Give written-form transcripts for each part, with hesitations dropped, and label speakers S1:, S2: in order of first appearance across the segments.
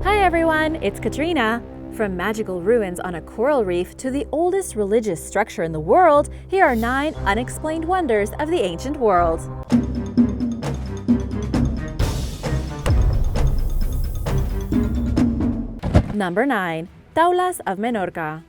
S1: Hi everyone, it's Katrina. From magical ruins on a coral reef to the oldest religious structure in the world, here are 9 unexplained wonders of the ancient world. Number 9. Taulas of Menorca.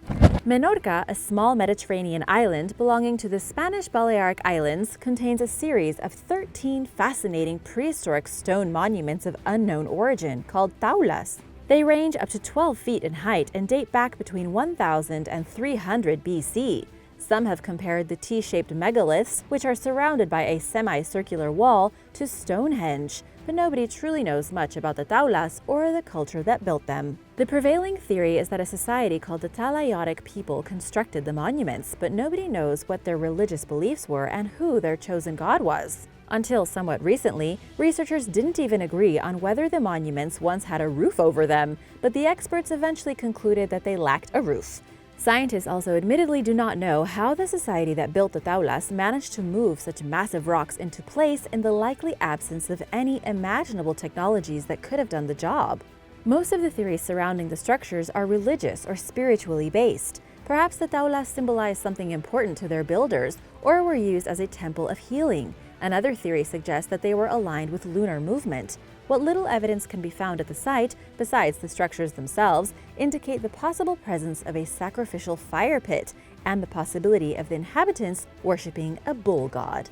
S1: Menorca, a small Mediterranean island belonging to the Spanish Balearic Islands, contains a series of 13 fascinating prehistoric stone monuments of unknown origin called taulas. They range up to 12 feet in height and date back between 1000 and 300 BC. Some have compared the T-shaped megaliths, which are surrounded by a semicircular wall, to Stonehenge, but nobody truly knows much about the taulas or the culture that built them. The prevailing theory is that a society called the Talaiotic people constructed the monuments, but nobody knows what their religious beliefs were and who their chosen god was. Until somewhat recently, researchers didn't even agree on whether the monuments once had a roof over them, but the experts eventually concluded that they lacked a roof. Scientists also admittedly do not know how the society that built the taulas managed to move such massive rocks into place in the likely absence of any imaginable technologies that could have done the job. Most of the theories surrounding the structures are religious or spiritually based. Perhaps the taulas symbolized something important to their builders or were used as a temple of healing. Another theory suggests that they were aligned with lunar movement. What little evidence can be found at the site, besides the structures themselves, indicate the possible presence of a sacrificial fire pit and the possibility of the inhabitants worshipping a bull god.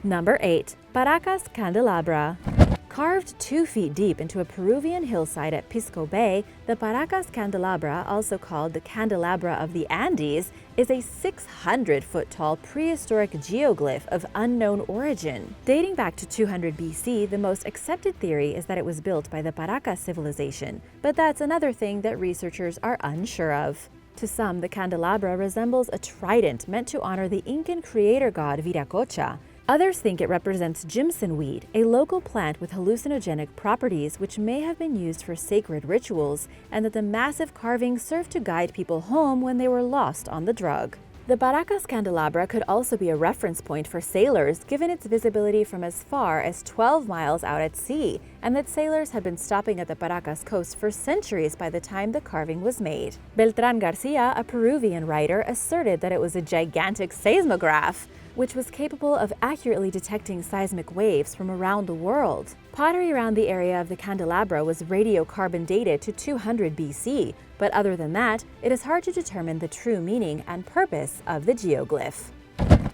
S1: Number 8. Paracas Candelabra. Carved 2 feet deep into a Peruvian hillside at Pisco Bay, the Paracas Candelabra, also called the Candelabra of the Andes, is a 600-foot-tall prehistoric geoglyph of unknown origin. Dating back to 200 BC, the most accepted theory is that it was built by the Paracas civilization, but that's another thing that researchers are unsure of. To some, the candelabra resembles a trident meant to honor the Incan creator god Viracocha. Others think it represents Jimson Weed, a local plant with hallucinogenic properties which may have been used for sacred rituals, and that the massive carvings served to guide people home when they were lost on the drug. The Paracas Candelabra could also be a reference point for sailors, given its visibility from as far as 12 miles out at sea, and that sailors had been stopping at the Paracas coast for centuries by the time the carving was made. Beltrán Garcia, a Peruvian writer, asserted that it was a gigantic seismograph, which was capable of accurately detecting seismic waves from around the world. Pottery around the area of the candelabra was radiocarbon dated to 200 BC, but other than that, it is hard to determine the true meaning and purpose of the geoglyph.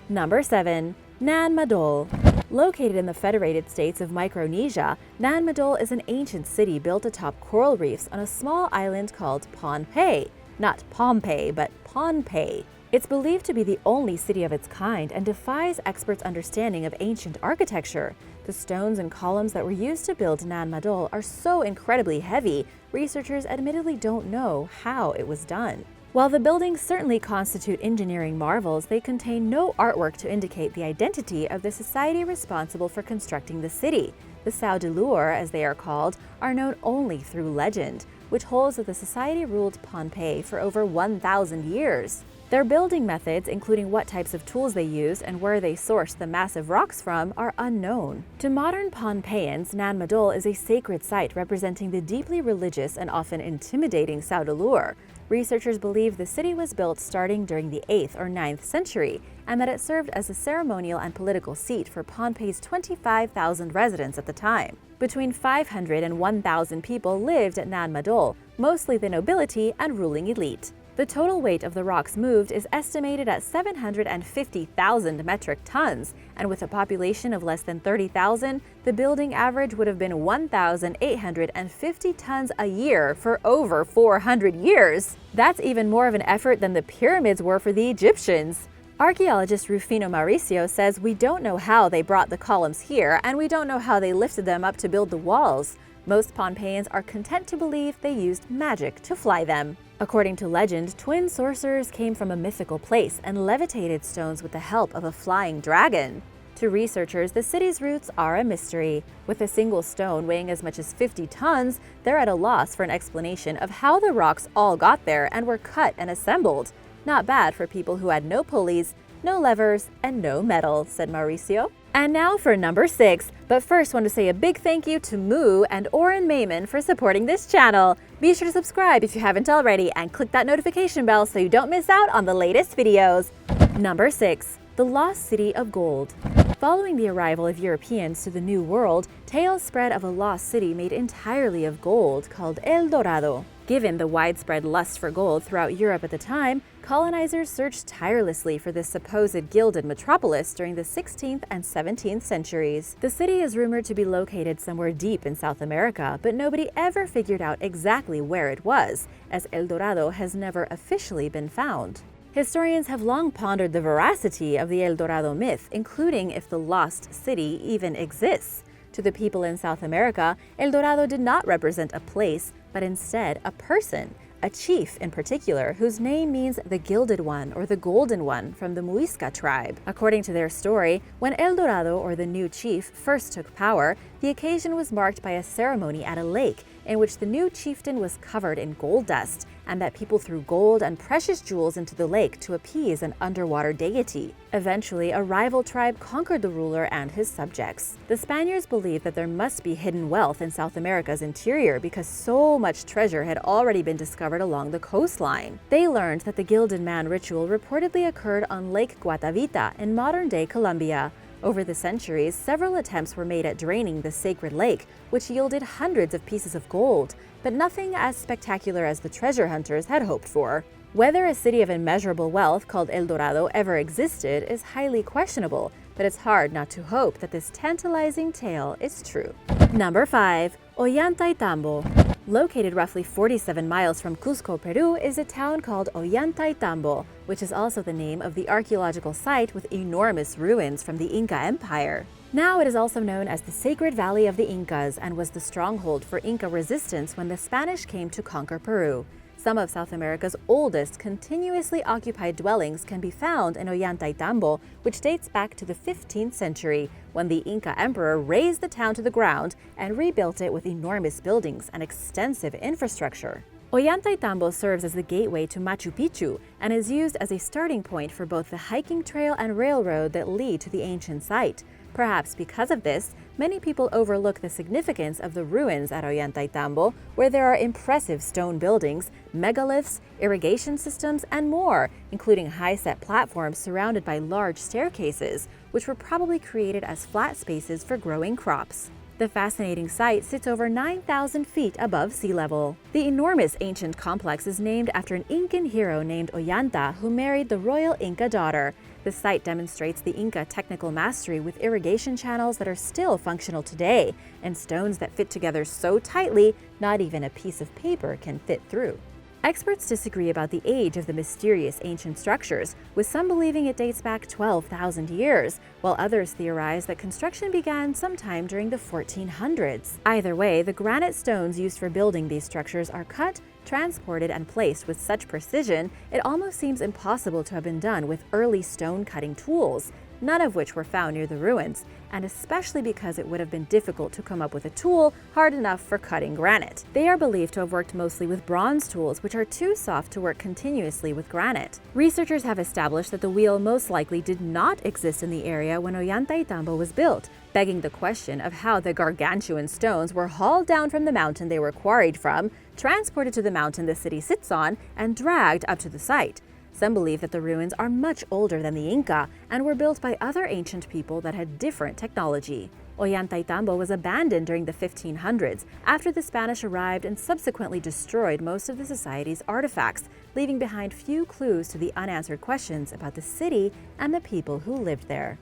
S1: Number 7. Nan Madol. Located in the Federated States of Micronesia, Nan Madol is an ancient city built atop coral reefs on a small island called Pohnpei. Not Pohnpei, but Pohnpei. It's believed to be the only city of its kind and defies experts' understanding of ancient architecture. The stones and columns that were used to build Nan Madol are so incredibly heavy, researchers admittedly don't know how it was done. While the buildings certainly constitute engineering marvels, they contain no artwork to indicate the identity of the society responsible for constructing the city. The Saudeleur, as they are called, are known only through legend, which holds that the society ruled Pohnpei for over 1,000 years. Their building methods, including what types of tools they used and where they sourced the massive rocks from, are unknown. To modern Pohnpeians, Nan Madol is a sacred site representing the deeply religious and often intimidating Saudeleur. Researchers believe the city was built starting during the 8th or 9th century, and that it served as a ceremonial and political seat for Pohnpei's 25,000 residents at the time. Between 500 and 1,000 people lived at Nan Madol, mostly the nobility and ruling elite. The total weight of the rocks moved is estimated at 750,000 metric tons, and with a population of less than 30,000, the building average would have been 1,850 tons a year for over 400 years. That's even more of an effort than the pyramids were for the Egyptians. Archaeologist Rufino Mauricio says, "We don't know how they brought the columns here, and we don't know how they lifted them up to build the walls. Most Pohnpeians are content to believe they used magic to fly them." According to legend, twin sorcerers came from a mythical place and levitated stones with the help of a flying dragon. To researchers, the city's roots are a mystery. With a single stone weighing as much as 50 tons, they're at a loss for an explanation of how the rocks all got there and were cut and assembled. Not bad for people who had no pulleys, no levers, and no metal, said Mauricio. And now for number 6, but first want to say a big thank you to Moo and Oren Mayman for supporting this channel. Be sure to subscribe if you haven't already and click that notification bell so you don't miss out on the latest videos. Number 6. The Lost City of Gold. Following the arrival of Europeans to the New World, tales spread of a lost city made entirely of gold called El Dorado. Given the widespread lust for gold throughout Europe at the time, colonizers searched tirelessly for this supposed gilded metropolis during the 16th and 17th centuries. The city is rumored to be located somewhere deep in South America, but nobody ever figured out exactly where it was, as El Dorado has never officially been found. Historians have long pondered the veracity of the El Dorado myth, including if the lost city even exists. To the people in South America, El Dorado did not represent a place, but instead a person, a chief in particular, whose name means the Gilded One or the Golden One from the Muisca tribe. According to their story, when El Dorado or the new chief first took power, the occasion was marked by a ceremony at a lake in which the new chieftain was covered in gold dust, and that people threw gold and precious jewels into the lake to appease an underwater deity. Eventually, a rival tribe conquered the ruler and his subjects. The Spaniards believed that there must be hidden wealth in South America's interior because so much treasure had already been discovered along the coastline. They learned that the Gilded Man ritual reportedly occurred on Lake Guatavita in modern-day Colombia. Over the centuries, several attempts were made at draining the sacred lake, which yielded hundreds of pieces of gold, but nothing as spectacular as the treasure hunters had hoped for. Whether a city of immeasurable wealth called El Dorado ever existed is highly questionable, but it's hard not to hope that this tantalizing tale is true. Number 5. Ollantaytambo. Located roughly 47 miles from Cusco, Peru, is a town called Ollantaytambo, which is also the name of the archaeological site with enormous ruins from the Inca Empire. Now it is also known as the Sacred Valley of the Incas and was the stronghold for Inca resistance when the Spanish came to conquer Peru. Some of South America's oldest continuously occupied dwellings can be found in Ollantaytambo, which dates back to the 15th century, when the Inca emperor razed the town to the ground and rebuilt it with enormous buildings and extensive infrastructure. Ollantaytambo serves as the gateway to Machu Picchu and is used as a starting point for both the hiking trail and railroad that lead to the ancient site. Perhaps because of this, many people overlook the significance of the ruins at Ollantaytambo, where there are impressive stone buildings, megaliths, irrigation systems, and more, including high-set platforms surrounded by large staircases, which were probably created as flat spaces for growing crops. The fascinating site sits over 9,000 feet above sea level. The enormous ancient complex is named after an Incan hero named Ollanta, who married the royal Inca daughter. The site demonstrates the Inca technical mastery with irrigation channels that are still functional today, and stones that fit together so tightly, not even a piece of paper can fit through. Experts disagree about the age of the mysterious ancient structures, with some believing it dates back 12,000 years, while others theorize that construction began sometime during the 1400s. Either way, the granite stones used for building these structures are cut, transported, and placed with such precision, it almost seems impossible to have been done with early stone-cutting tools, none of which were found near the ruins, and especially because it would have been difficult to come up with a tool hard enough for cutting granite. They are believed to have worked mostly with bronze tools, which are too soft to work continuously with granite. Researchers have established that the wheel most likely did not exist in the area when Ollantaytambo was built, begging the question of how the gargantuan stones were hauled down from the mountain they were quarried from, transported to the mountain the city sits on, and dragged up to the site. Some believe that the ruins are much older than the Inca and were built by other ancient people that had different technology. Ollantaytambo was abandoned during the 1500s after the Spanish arrived and subsequently destroyed most of the society's artifacts, leaving behind few clues to the unanswered questions about the city and the people who lived there.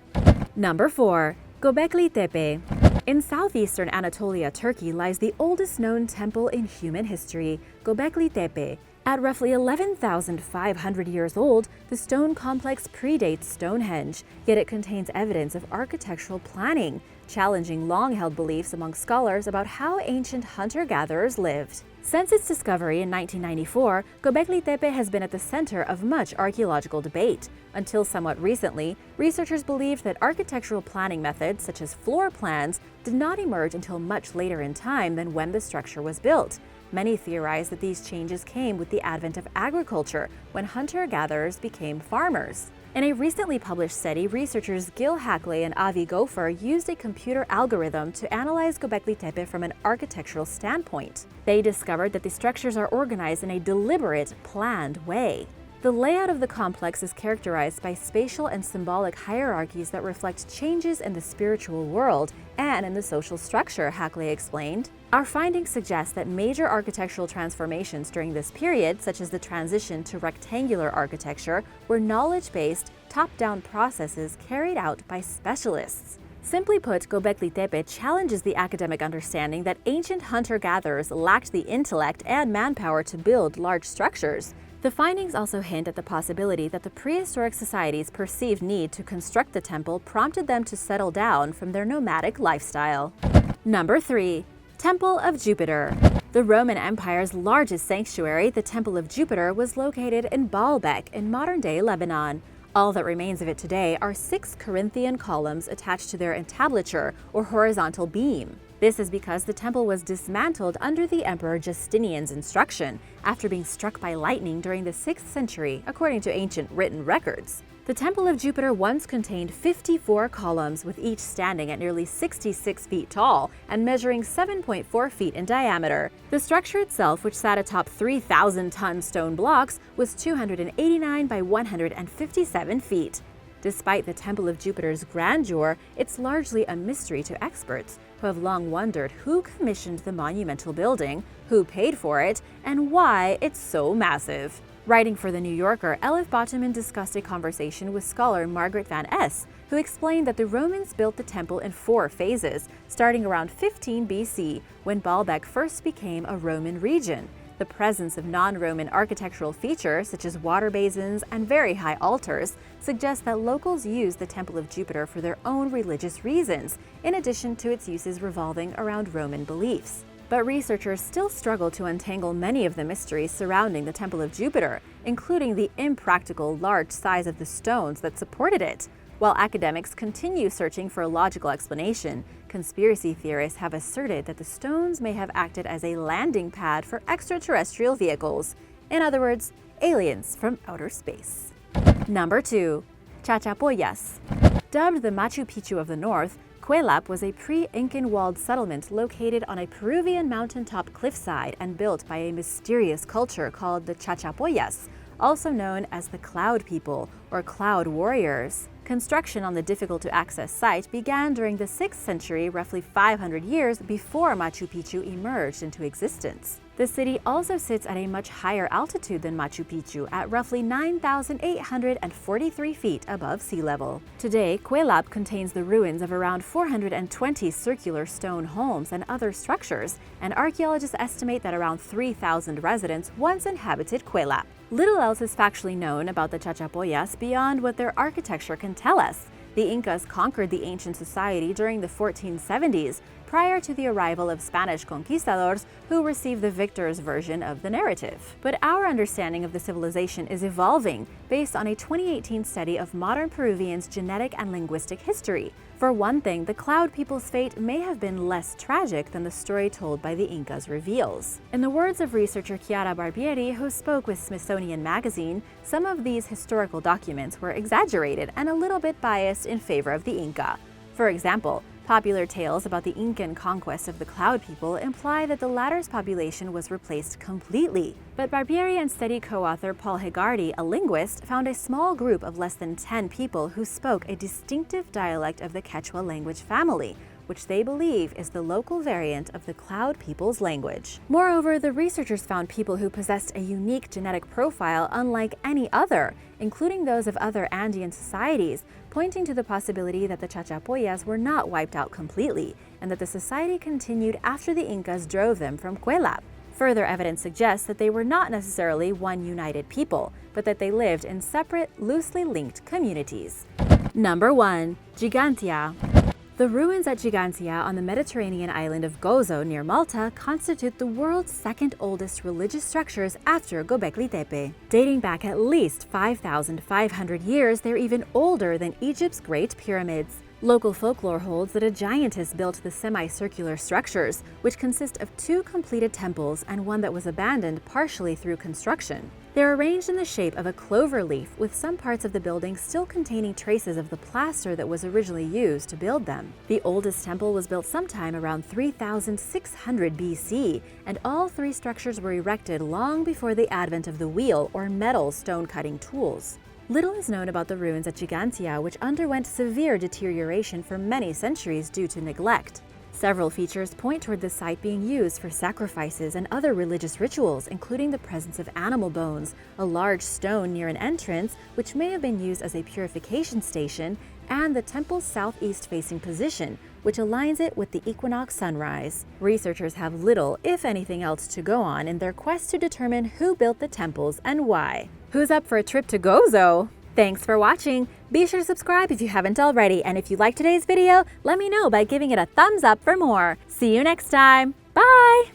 S1: Number 4. Göbekli Tepe. In southeastern Anatolia, Turkey, lies the oldest known temple in human history, Göbekli Tepe. At roughly 11,500 years old, the stone complex predates Stonehenge, yet it contains evidence of architectural planning, challenging long-held beliefs among scholars about how ancient hunter-gatherers lived. Since its discovery in 1994, Göbekli Tepe has been at the center of much archaeological debate. Until somewhat recently, researchers believed that architectural planning methods such as floor plans did not emerge until much later in time than when the structure was built. Many theorize that these changes came with the advent of agriculture, when hunter-gatherers became farmers. In a recently published study, researchers Gil Haklay and Avi Gopher used a computer algorithm to analyze Göbekli Tepe from an architectural standpoint. They discovered that the structures are organized in a deliberate, planned way. The layout of the complex is characterized by spatial and symbolic hierarchies that reflect changes in the spiritual world and in the social structure, Haklay explained. Our findings suggest that major architectural transformations during this period, such as the transition to rectangular architecture, were knowledge-based, top-down processes carried out by specialists. Simply put, Göbekli Tepe challenges the academic understanding that ancient hunter-gatherers lacked the intellect and manpower to build large structures. The findings also hint at the possibility that the prehistoric society's perceived need to construct the temple prompted them to settle down from their nomadic lifestyle. Number 3. Temple of Jupiter. The Roman Empire's largest sanctuary, the Temple of Jupiter, was located in Baalbek in modern-day Lebanon. All that remains of it today are 6 Corinthian columns attached to their entablature, or horizontal beam. This is because the temple was dismantled under the Emperor Justinian's instruction after being struck by lightning during the 6th century, according to ancient written records. The Temple of Jupiter once contained 54 columns, with each standing at nearly 66 feet tall and measuring 7.4 feet in diameter. The structure itself, which sat atop 3,000-ton stone blocks, was 289 by 157 feet. Despite the Temple of Jupiter's grandeur, it's largely a mystery to experts, who have long wondered who commissioned the monumental building, who paid for it, and why it's so massive. Writing for The New Yorker, Elif Batuman discussed a conversation with scholar Margaret Van Es, who explained that the Romans built the temple in 4 phases, starting around 15 BC, when Baalbek first became a Roman region. The presence of non-Roman architectural features, such as water basins and very high altars, suggests that locals used the Temple of Jupiter for their own religious reasons, in addition to its uses revolving around Roman beliefs. But researchers still struggle to untangle many of the mysteries surrounding the Temple of Jupiter, including the impractical large size of the stones that supported it. While academics continue searching for a logical explanation, conspiracy theorists have asserted that the stones may have acted as a landing pad for extraterrestrial vehicles. In other words, aliens from outer space. Number 2. Chachapoyas. Dubbed the Machu Picchu of the North, Cuelap was a pre-Incan walled settlement located on a Peruvian mountaintop cliffside and built by a mysterious culture called the Chachapoyas, also known as the Cloud People or Cloud Warriors. Construction on the difficult-to-access site began during the 6th century, roughly 500 years before Machu Picchu emerged into existence. The city also sits at a much higher altitude than Machu Picchu, at roughly 9,843 feet above sea level. Today, Cuelap contains the ruins of around 420 circular stone homes and other structures, and archaeologists estimate that around 3,000 residents once inhabited Cuelap. Little else is factually known about the Chachapoyas beyond what their architecture can tell us. The Incas conquered the ancient society during the 1470s, prior to the arrival of Spanish conquistadors who received the victor's version of the narrative. But our understanding of the civilization is evolving based on a 2018 study of modern Peruvians' genetic and linguistic history. For one thing, the Cloud People's fate may have been less tragic than the story told by the Incas reveals. In the words of researcher Chiara Barbieri, who spoke with Smithsonian Magazine, some of these historical documents were exaggerated and a little bit biased in favor of the Inca. For example, popular tales about the Incan conquest of the Cloud People imply that the latter's population was replaced completely. But Barbieri and study co-author Paul Heggarty, a linguist, found a small group of less than 10 people who spoke a distinctive dialect of the Quechua language family, which they believe is the local variant of the Cloud People's language. Moreover, the researchers found people who possessed a unique genetic profile unlike any other, including those of other Andean societies, pointing to the possibility that the Chachapoyas were not wiped out completely, and that the society continued after the Incas drove them from Cuelap. Further evidence suggests that they were not necessarily one united people, but that they lived in separate, loosely linked communities. Number 1. Ggantija. The ruins at Ggantija on the Mediterranean island of Gozo near Malta constitute the world's second oldest religious structures after Göbekli Tepe. Dating back at least 5,500 years, they're even older than Egypt's Great Pyramids. Local folklore holds that a giantess built the semicircular structures, which consist of 2 completed temples and one that was abandoned partially through construction. They're arranged in the shape of a clover leaf, with some parts of the building still containing traces of the plaster that was originally used to build them. The oldest temple was built sometime around 3600 BC, and all 3 structures were erected long before the advent of the wheel or metal stone-cutting tools. Little is known about the ruins at Ggantija, which underwent severe deterioration for many centuries due to neglect. Several features point toward the site being used for sacrifices and other religious rituals, including the presence of animal bones, a large stone near an entrance, which may have been used as a purification station, and the temple's southeast-facing position, which aligns it with the equinox sunrise. Researchers have little, if anything else, to go on in their quest to determine who built the temples and why. Who's up for a trip to Gozo? Thanks for watching! Be sure to subscribe if you haven't already, and if you liked today's video, let me know by giving it a thumbs up for more. See you next time! Bye!